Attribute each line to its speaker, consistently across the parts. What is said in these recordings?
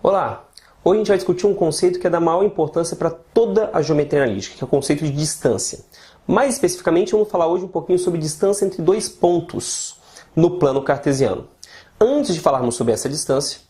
Speaker 1: Olá! Hoje a gente vai discutir um conceito que é da maior importância para toda a geometria analítica, que é o conceito de distância. Mais especificamente, vamos falar hoje um pouquinho sobre distância entre dois pontos no plano cartesiano. Antes de falarmos sobre essa distância,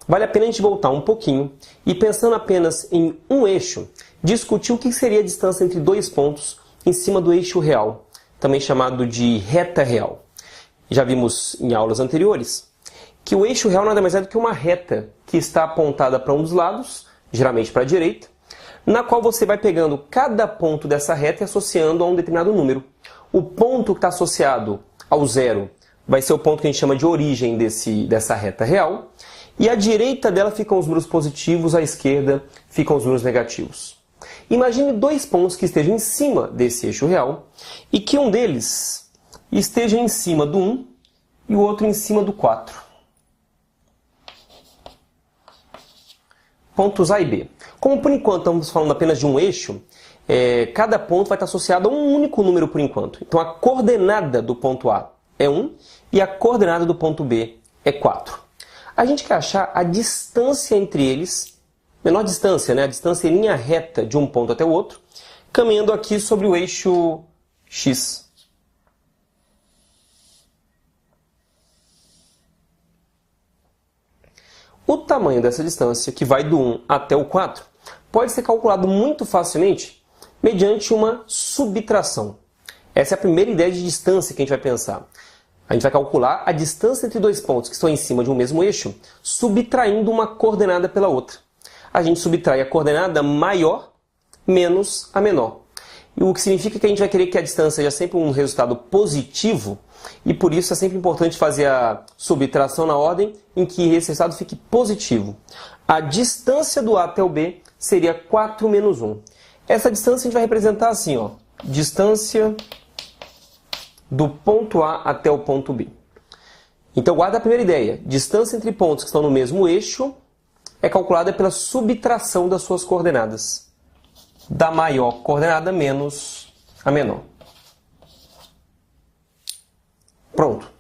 Speaker 1: vale a pena a gente voltar um pouquinho e, pensando apenas em um eixo, discutir o que seria a distância entre dois pontos em cima do eixo real, também chamado de reta real. Já vimos em aulas anteriores que o eixo real nada mais é do que uma reta que está apontada para um dos lados, geralmente para a direita, na qual você vai pegando cada ponto dessa reta e associando a um determinado número. O ponto que está associado ao zero vai ser o ponto que a gente chama de origem dessa reta real, e à direita dela ficam os números positivos, à esquerda ficam os números negativos. Imagine dois pontos que estejam em cima desse eixo real e que um deles esteja em cima do 1 e o outro em cima do 4. Pontos A e B. Como por enquanto estamos falando apenas de um eixo, cada ponto vai estar associado a um único número por enquanto. Então a coordenada do ponto A é 1 e a coordenada do ponto B é 4. A gente quer achar a distância entre eles, menor distância, né? A distância em linha reta de um ponto até o outro, caminhando aqui sobre o eixo X. O tamanho dessa distância, que vai do 1 até o 4, pode ser calculado muito facilmente mediante uma subtração. Essa é a primeira ideia de distância que a gente vai pensar. A gente vai calcular a distância entre dois pontos que estão em cima de um mesmo eixo, subtraindo uma coordenada pela outra. A gente subtrai a coordenada maior menos a menor. O que significa que a gente vai querer que a distância seja sempre um resultado positivo, e por isso é sempre importante fazer a subtração na ordem em que esse resultado fique positivo. A distância do A até o B seria 4 menos 1. Essa distância a gente vai representar assim, ó, distância do ponto A até o ponto B. Então guarda a primeira ideia. Distância entre pontos que estão no mesmo eixo é calculada pela subtração das suas coordenadas. Da maior coordenada menos a menor. Pronto.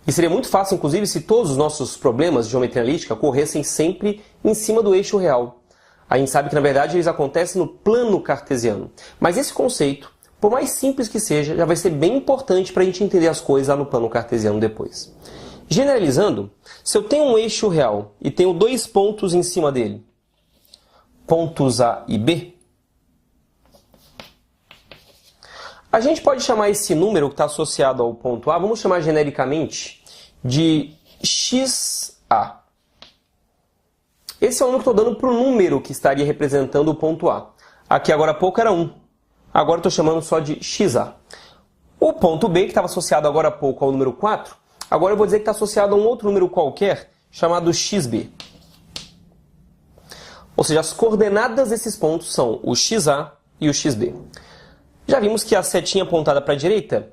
Speaker 1: E seria muito fácil, inclusive, se todos os nossos problemas de geometria analítica ocorressem sempre em cima do eixo real. A gente sabe que, na verdade, eles acontecem no plano cartesiano. Mas esse conceito, por mais simples que seja, já vai ser bem importante para a gente entender as coisas lá no plano cartesiano depois. Generalizando, se eu tenho um eixo real e tenho dois pontos em cima dele, pontos A e B, a gente pode chamar esse número que está associado ao ponto A, vamos chamar genericamente de XA. Esse é o número que eu estou dando para o número que estaria representando o ponto A. Aqui agora há pouco era 1. Agora estou chamando só de XA. O ponto B, que estava associado agora há pouco ao número 4, agora eu vou dizer que está associado a um outro número qualquer, chamado XB. Ou seja, as coordenadas desses pontos são o XA e o XB. Já vimos que a setinha apontada para a direita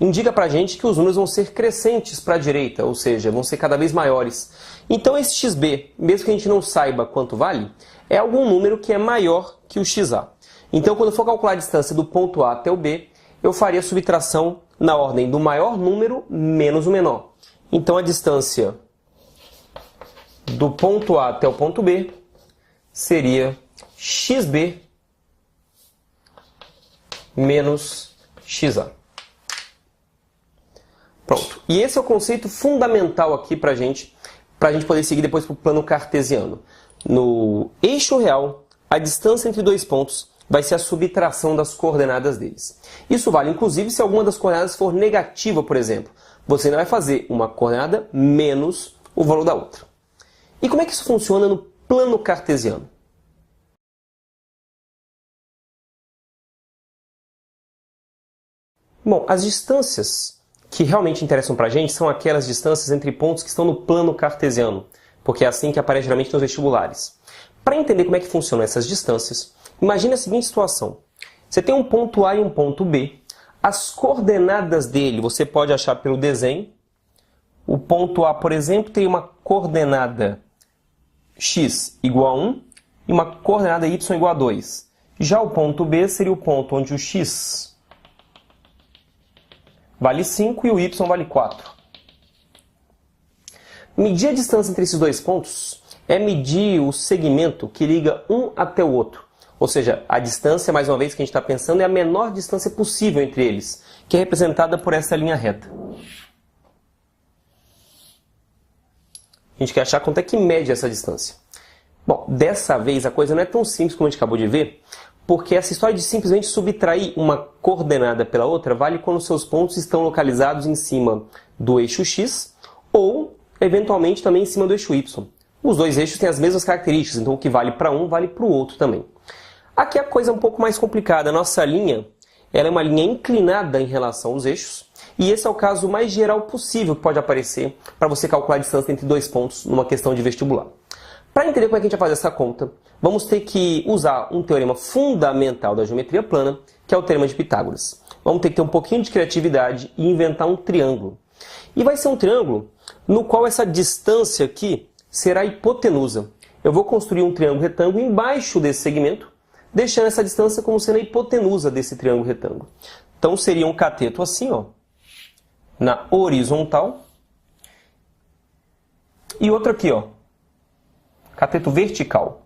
Speaker 1: indica para a gente que os números vão ser crescentes para a direita, ou seja, vão ser cada vez maiores. Então esse XB, mesmo que a gente não saiba quanto vale, é algum número que é maior que o XA. Então quando eu for calcular a distância do ponto A até o B, eu faria a subtração na ordem do maior número menos o menor. Então a distância do ponto A até o ponto B seria XB menos XA. Pronto. E esse é o conceito fundamental aqui para a gente poder seguir depois para o plano cartesiano. No eixo real, a distância entre dois pontos vai ser a subtração das coordenadas deles. Isso vale, inclusive, se alguma das coordenadas for negativa, por exemplo. Você ainda vai fazer uma coordenada menos o valor da outra. E como é que isso funciona no plano cartesiano? Bom, as distâncias que realmente interessam para a gente são aquelas distâncias entre pontos que estão no plano cartesiano, porque é assim que aparece geralmente nos vestibulares. Para entender como é que funcionam essas distâncias, imagine a seguinte situação. Você tem um ponto A e um ponto B. As coordenadas dele você pode achar pelo desenho. O ponto A, por exemplo, tem uma coordenada x igual a 1 e uma coordenada y igual a 2. Já o ponto B seria o ponto onde o x vale 5 e o y vale 4. Medir a distância entre esses dois pontos é medir o segmento que liga um até o outro. Ou seja, a distância, mais uma vez, que a gente está pensando é a menor distância possível entre eles, que é representada por essa linha reta. A gente quer achar quanto é que mede essa distância. Bom, dessa vez a coisa não é tão simples como a gente acabou de ver, porque essa história de simplesmente subtrair uma coordenada pela outra vale quando seus pontos estão localizados em cima do eixo x ou, eventualmente, também em cima do eixo y. Os dois eixos têm as mesmas características, então o que vale para um vale para o outro também. Aqui a coisa é um pouco mais complicada. A nossa linha ela é uma linha inclinada em relação aos eixos, e esse é o caso mais geral possível que pode aparecer para você calcular a distância entre dois pontos numa questão de vestibular. Para entender como é que a gente vai fazer essa conta, vamos ter que usar um teorema fundamental da geometria plana, que é o teorema de Pitágoras. Vamos ter que ter um pouquinho de criatividade e inventar um triângulo. E vai ser um triângulo no qual essa distância aqui será a hipotenusa. Eu vou construir um triângulo retângulo embaixo desse segmento, deixando essa distância como sendo a hipotenusa desse triângulo retângulo. Então seria um cateto assim, ó, na horizontal, e outro aqui, ó, cateto vertical.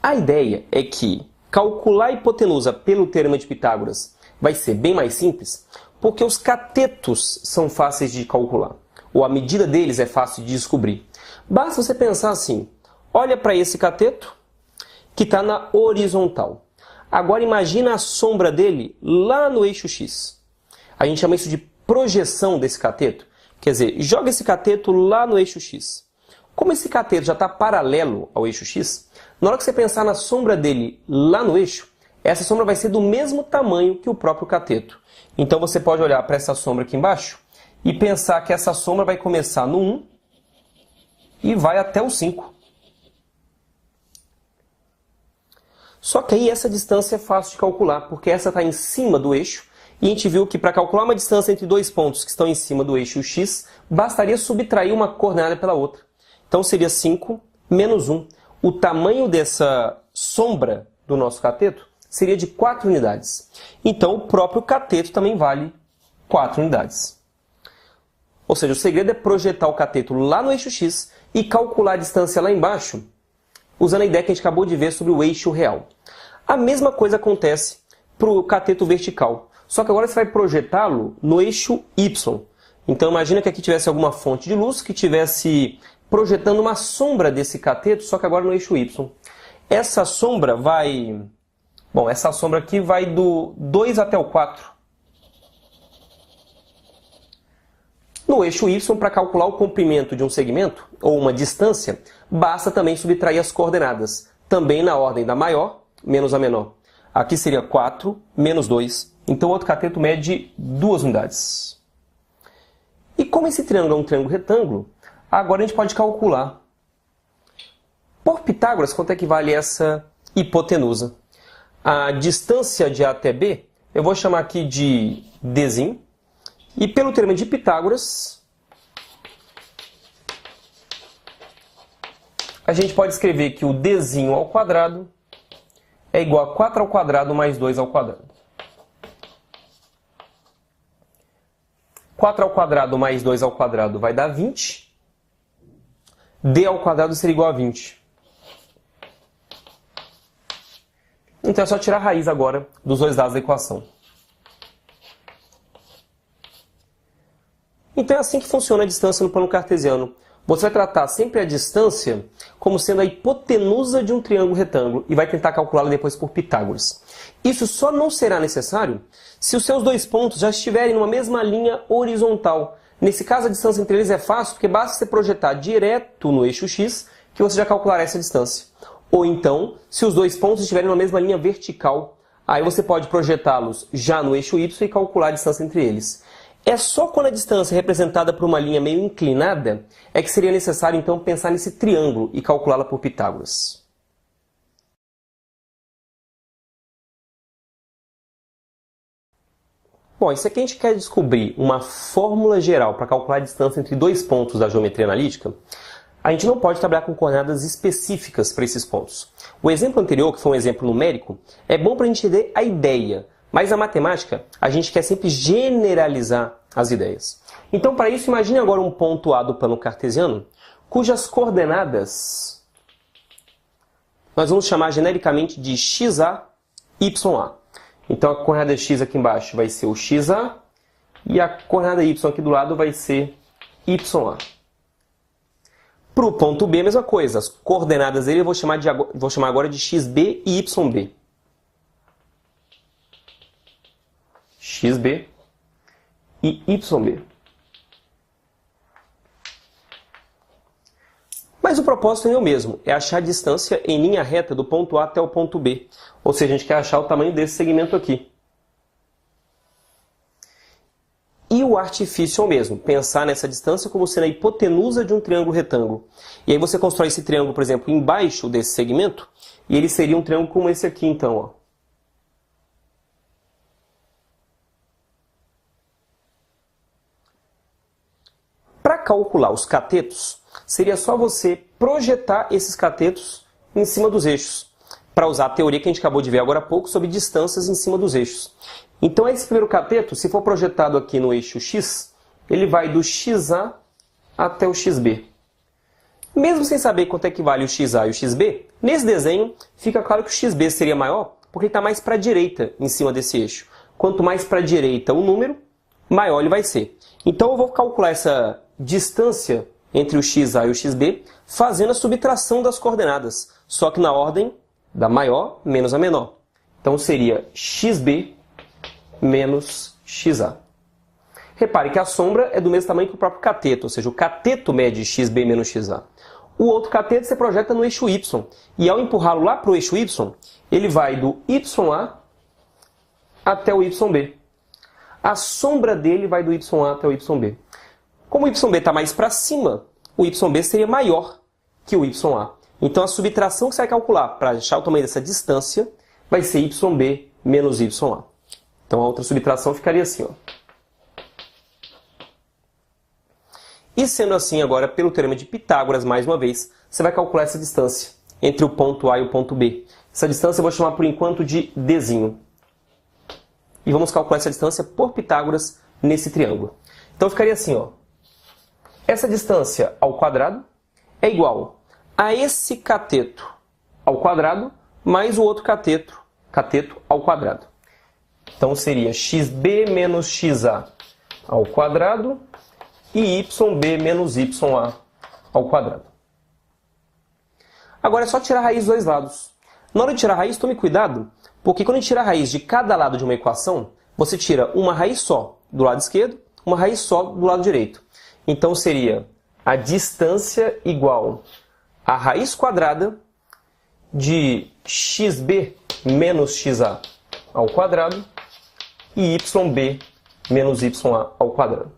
Speaker 1: A ideia é que calcular a hipotenusa pelo teorema de Pitágoras vai ser bem mais simples, porque os catetos são fáceis de calcular, ou a medida deles é fácil de descobrir. Basta você pensar assim, olha para esse cateto que está na horizontal. Agora imagina a sombra dele lá no eixo x. A gente chama isso de projeção desse cateto. Quer dizer, joga esse cateto lá no eixo x. Como esse cateto já está paralelo ao eixo x, na hora que você pensar na sombra dele lá no eixo, essa sombra vai ser do mesmo tamanho que o próprio cateto. Então você pode olhar para essa sombra aqui embaixo e pensar que essa sombra vai começar no 1 e vai até o 5. Só que aí essa distância é fácil de calcular, porque essa está em cima do eixo, e a gente viu que para calcular uma distância entre dois pontos que estão em cima do eixo x, bastaria subtrair uma coordenada pela outra. Então seria 5 menos 1. O tamanho dessa sombra do nosso cateto seria de 4 unidades. Então o próprio cateto também vale 4 unidades. Ou seja, o segredo é projetar o cateto lá no eixo x e calcular a distância lá embaixo, usando a ideia que a gente acabou de ver sobre o eixo real. A mesma coisa acontece para o cateto vertical, só que agora você vai projetá-lo no eixo y. Então imagina que aqui tivesse alguma fonte de luz que estivesse projetando uma sombra desse cateto, só que agora no eixo y. Essa sombra vai... Bom, essa sombra aqui vai do 2 até o 4. No eixo y, para calcular o comprimento de um segmento, ou uma distância, basta também subtrair as coordenadas, também na ordem da maior menos a menor. Aqui seria 4 menos 2, então o outro cateto mede 2 unidades. E como esse triângulo é um triângulo retângulo, agora a gente pode calcular. Por Pitágoras, quanto é que vale essa hipotenusa? A distância de A até B, eu vou chamar aqui de Dzinho. E pelo teorema de Pitágoras, a gente pode escrever que o Dzinho ao quadrado é igual a 4 ao quadrado mais 2 ao quadrado. 4 ao quadrado mais 2 ao quadrado vai dar 20. D ao quadrado seria igual a 20. Então é só tirar a raiz agora dos dois lados da equação. Então é assim que funciona a distância no plano cartesiano. Você vai tratar sempre a distância como sendo a hipotenusa de um triângulo retângulo e vai tentar calculá-la depois por Pitágoras. Isso só não será necessário se os seus dois pontos já estiverem numa mesma linha horizontal. Nesse caso, a distância entre eles é fácil, porque basta você projetar direto no eixo x que você já calculará essa distância. Ou então, se os dois pontos estiverem numa mesma linha vertical, aí você pode projetá-los já no eixo y e calcular a distância entre eles. É só quando a distância é representada por uma linha meio inclinada é que seria necessário então pensar nesse triângulo e calculá-la por Pitágoras. Bom, isso aqui a gente quer descobrir uma fórmula geral para calcular a distância entre dois pontos da geometria analítica. A gente não pode trabalhar com coordenadas específicas para esses pontos. O exemplo anterior, que foi um exemplo numérico, é bom para a gente entender a ideia. Mas na matemática, a gente quer sempre generalizar as ideias. Então, para isso, imagine agora um ponto A do plano cartesiano, cujas coordenadas nós vamos chamar genericamente de xa, ya. Então, a coordenada x aqui embaixo vai ser o xa e a coordenada y aqui do lado vai ser ya. Para o ponto B, a mesma coisa. As coordenadas dele eu vou chamar agora de xb e yb. xb e yb. Mas o propósito é o mesmo, é achar a distância em linha reta do ponto A até o ponto B. Ou seja, a gente quer achar o tamanho desse segmento aqui. E o artifício é o mesmo, pensar nessa distância como sendo a hipotenusa de um triângulo retângulo. E aí você constrói esse triângulo, por exemplo, embaixo desse segmento, e ele seria um triângulo como esse aqui, então, ó. Para calcular os catetos, seria só você projetar esses catetos em cima dos eixos, para usar a teoria que a gente acabou de ver agora há pouco sobre distâncias em cima dos eixos. Então, esse primeiro cateto, se for projetado aqui no eixo x, ele vai do xa até o xb. Mesmo sem saber quanto é que vale o xa e o xb, nesse desenho fica claro que o xb seria maior, porque ele está mais para a direita em cima desse eixo. Quanto mais para a direita o número, maior ele vai ser. Então, eu vou calcular essa distância entre o xa e o xb, fazendo a subtração das coordenadas, só que na ordem da maior menos a menor. Então seria xb menos xa. Repare que a sombra é do mesmo tamanho que o próprio cateto, ou seja, o cateto mede xb menos xa. O outro cateto você projeta no eixo y, e ao empurrá-lo lá para o eixo y, ele vai do ya até o yb. A sombra dele vai do ya até o yb. Como o yb está mais para cima, o yb seria maior que o ya. Então a subtração que você vai calcular para achar o tamanho dessa distância vai ser yb menos ya. Então a outra subtração ficaria assim, ó. E sendo assim agora, pelo teorema de Pitágoras, mais uma vez, você vai calcular essa distância entre o ponto A e o ponto B. Essa distância eu vou chamar por enquanto de Dzinho. E vamos calcular essa distância por Pitágoras nesse triângulo. Então ficaria assim, ó. Essa distância ao quadrado é igual a esse cateto ao quadrado mais o outro cateto ao quadrado. Então seria xb menos xa ao quadrado e yb menos ya ao quadrado. Agora é só tirar a raiz dos dois lados. Na hora de tirar a raiz, tome cuidado, porque quando a gente tira a raiz de cada lado de uma equação, você tira uma raiz só do lado esquerdo, uma raiz só do lado direito. Então seria a distância igual a raiz quadrada de xb menos xa ao quadrado e yb menos ya ao quadrado.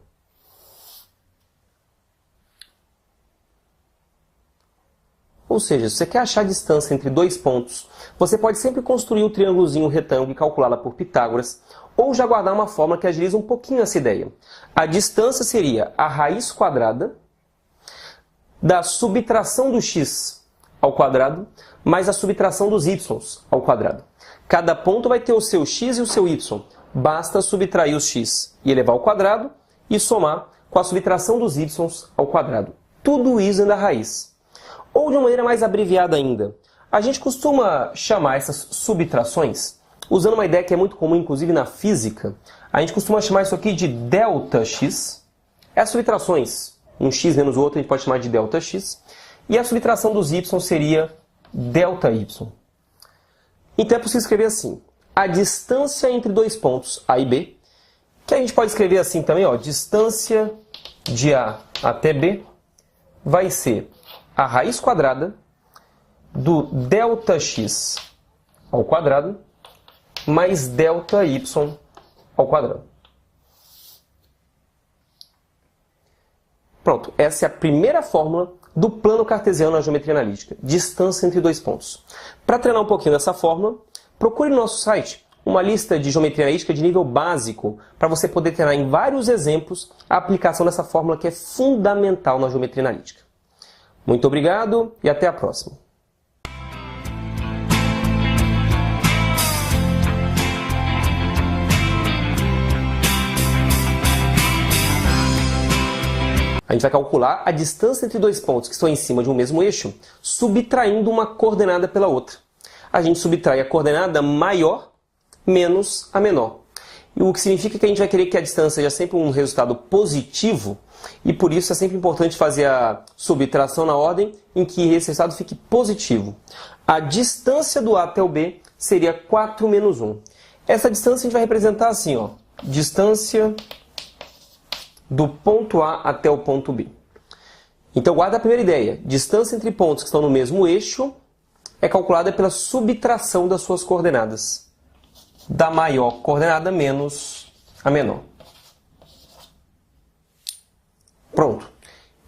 Speaker 1: Ou seja, se você quer achar a distância entre dois pontos, você pode sempre construir o triângulozinho retângulo e calculá-la por Pitágoras, ou já guardar uma fórmula que agiliza um pouquinho essa ideia. A distância seria a raiz quadrada da subtração do x ao quadrado mais a subtração dos y ao quadrado. Cada ponto vai ter o seu x e o seu y. Basta subtrair os x e elevar ao quadrado e somar com a subtração dos y ao quadrado. Tudo isso da raiz. Ou de uma maneira mais abreviada ainda, a gente costuma chamar essas subtrações, usando uma ideia que é muito comum inclusive na física, a gente costuma chamar isso aqui de ΔX. As subtrações, um x menos o outro, a gente pode chamar de ΔX. E a subtração dos y seria ΔY. Então é possível escrever assim, a distância entre dois pontos A e B, que a gente pode escrever assim também, ó, distância de A até B vai ser a raiz quadrada do ΔX ao quadrado mais ΔY ao quadrado. Pronto, essa é a primeira fórmula do plano cartesiano na geometria analítica, distância entre dois pontos. Para treinar um pouquinho dessa fórmula, procure no nosso site uma lista de geometria analítica de nível básico, para você poder treinar em vários exemplos a aplicação dessa fórmula que é fundamental na geometria analítica. Muito obrigado e até a próxima. A gente vai calcular a distância entre dois pontos que estão em cima de um mesmo eixo, subtraindo uma coordenada pela outra. A gente subtrai a coordenada maior menos a menor. O que significa que a gente vai querer que a distância seja sempre um resultado positivo, e por isso é sempre importante fazer a subtração na ordem em que esse resultado fique positivo. A distância do A até o B seria 4 menos 1. Essa distância a gente vai representar assim, ó, distância do ponto A até o ponto B. Então guarda a primeira ideia, distância entre pontos que estão no mesmo eixo é calculada pela subtração das suas coordenadas, da maior coordenada menos a menor. Pronto.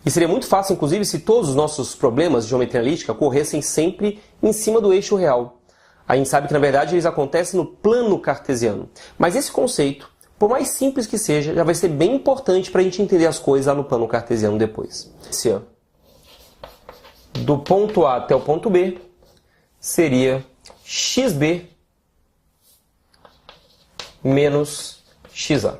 Speaker 1: E seria muito fácil, inclusive, se todos os nossos problemas de geometria analítica ocorressem sempre em cima do eixo real. A gente sabe que, na verdade, eles acontecem no plano cartesiano. Mas esse conceito, por mais simples que seja, já vai ser bem importante para a gente entender as coisas lá no plano cartesiano depois. Do ponto A até o ponto B seria xb menos xa.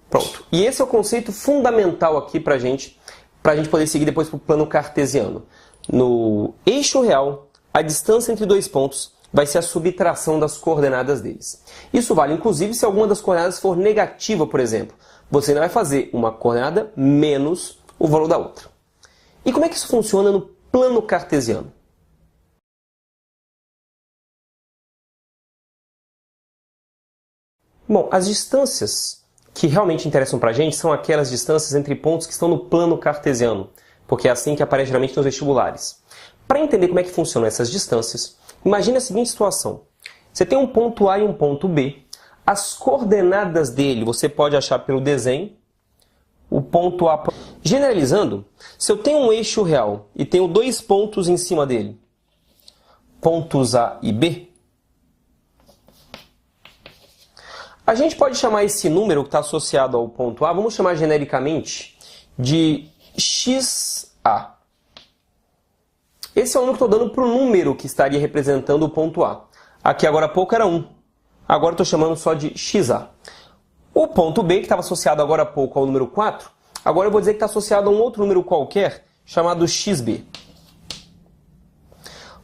Speaker 1: Pronto. E esse é o conceito fundamental aqui para a gente poder seguir depois para o plano cartesiano. No eixo real, a distância entre dois pontos vai ser a subtração das coordenadas deles. Isso vale, inclusive, se alguma das coordenadas for negativa, por exemplo. Você ainda vai fazer uma coordenada menos o valor da outra. E como é que isso funciona no plano cartesiano? Bom, as distâncias que realmente interessam para a gente são aquelas distâncias entre pontos que estão no plano cartesiano, porque é assim que aparece geralmente nos vestibulares. Para entender como é que funcionam essas distâncias, imagine a seguinte situação. Você tem um ponto A e um ponto B. As coordenadas dele você pode achar pelo desenho. O ponto A... Generalizando, se eu tenho um eixo real e tenho dois pontos em cima dele, pontos A e B, a gente pode chamar esse número que está associado ao ponto A, vamos chamar genericamente de XA. Esse é o número que eu estou dando para o número que estaria representando o ponto A. Aqui agora há pouco era 1. Agora estou chamando só de XA. O ponto B, que estava associado agora há pouco ao número 4, agora eu vou dizer que está associado a um outro número qualquer, chamado XB.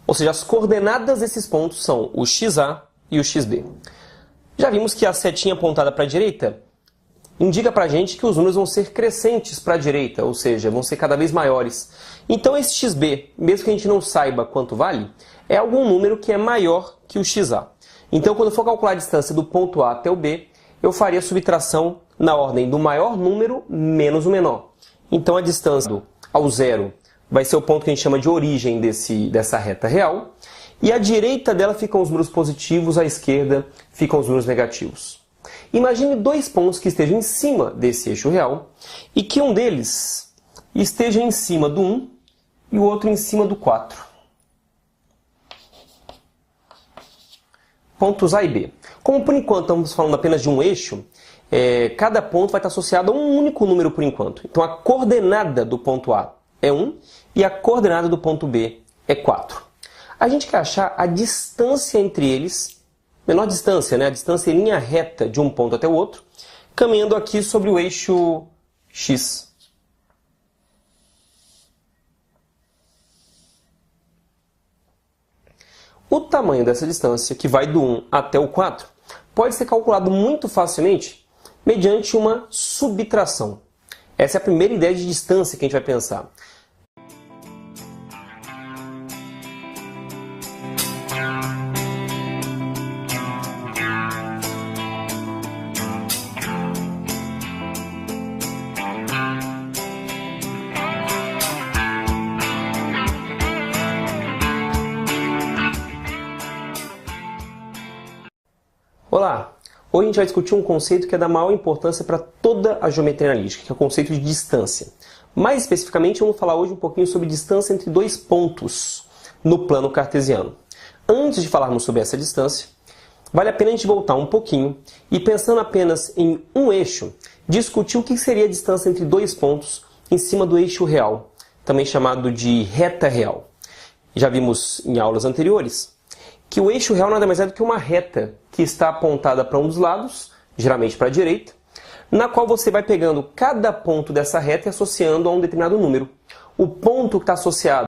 Speaker 1: Ou seja, as coordenadas desses pontos são o XA e o XB. Já vimos que a setinha apontada para a direita indica para a gente que os números vão ser crescentes para a direita, ou seja, vão ser cada vez maiores. Então esse XB, mesmo que a gente não saiba quanto vale, é algum número que é maior que o XA. Então quando eu for calcular a distância do ponto A até o B, eu faria a subtração na ordem do maior número menos o menor. Então a distância ao zero vai ser o ponto que a gente chama de origem dessa reta real, e à direita dela ficam os números positivos, à esquerda ficam os números negativos. Imagine dois pontos que estejam em cima desse eixo real e que um deles esteja em cima do 1 e o outro em cima do 4. Pontos A e B. Como por enquanto estamos falando apenas de um eixo, cada ponto vai estar associado a um único número por enquanto. Então a coordenada do ponto A é 1 e a coordenada do ponto B é 4. A gente quer achar a distância entre eles, menor distância, né? A distância em linha reta de um ponto até o outro, caminhando aqui sobre o eixo X. O tamanho dessa distância, que vai do 1 até o 4, pode ser calculado muito facilmente mediante uma subtração. Essa é a primeira ideia de distância que a gente vai pensar. Olá! Hoje a gente vai discutir um conceito que é da maior importância para toda a geometria analítica, que é o conceito de distância. Mais especificamente, vamos falar hoje um pouquinho sobre distância entre dois pontos no plano cartesiano. Antes de falarmos sobre essa distância, vale a pena a gente voltar um pouquinho e, pensando apenas em um eixo, discutir o que seria a distância entre dois pontos em cima do eixo real, também chamado de reta real. Já vimos em aulas anteriores que o eixo real nada mais é do que uma reta que está apontada para um dos lados, geralmente para a direita, na qual você vai pegando cada ponto dessa reta e associando a um determinado número. O ponto que está associado